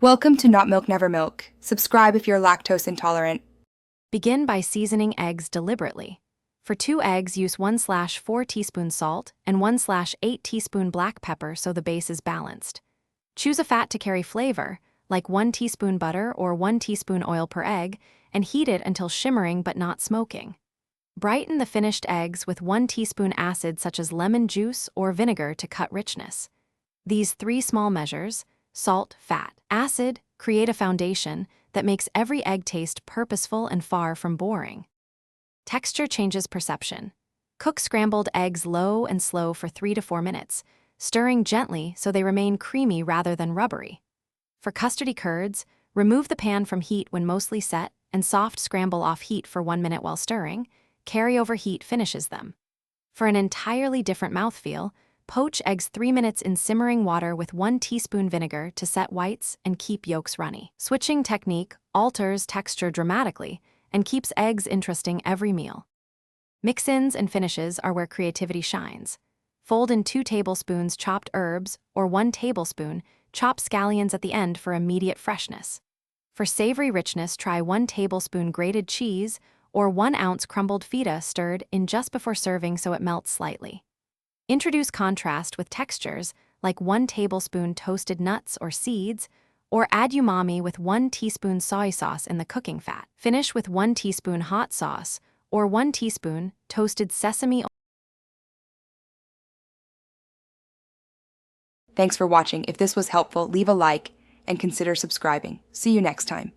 Welcome to Not Milk Never Milk. Subscribe if you're lactose intolerant. Begin by seasoning eggs deliberately. For 2 eggs, use 1/4 teaspoon salt and 1/8 teaspoon black pepper so the base is balanced. Choose a fat to carry flavor, like 1 teaspoon butter or 1 teaspoon oil per egg, and heat it until shimmering but not smoking. Brighten the finished eggs with 1 teaspoon acid such as lemon juice or vinegar to cut richness. These 3 small measures, salt, fat, acid, create a foundation that makes every egg taste purposeful and far from boring. Texture changes perception. Cook scrambled eggs low and slow for 3 to 4 minutes, stirring gently so they remain creamy rather than rubbery. For custardy curds, remove the pan from heat when mostly set and soft scramble off heat for 1 minute while stirring. Carry-over heat finishes them. For an entirely different mouthfeel, poach eggs 3 minutes in simmering water with 1 teaspoon vinegar to set whites and keep yolks runny. Switching technique alters texture dramatically and keeps eggs interesting every meal. Mix-ins and finishes are where creativity shines. Fold in 2 tablespoons chopped herbs or 1 tablespoon chopped scallions at the end for immediate freshness. For savory richness, try 1 tablespoon grated cheese or 1 ounce crumbled feta stirred in just before serving so it melts slightly. Introduce contrast with textures like 1 tablespoon toasted nuts or seeds, or add umami with 1 teaspoon soy sauce in the cooking fat. Finish with 1 teaspoon hot sauce or 1 teaspoon toasted sesame oil. Thanks for watching. If this was helpful, leave a like and consider subscribing. See you next time.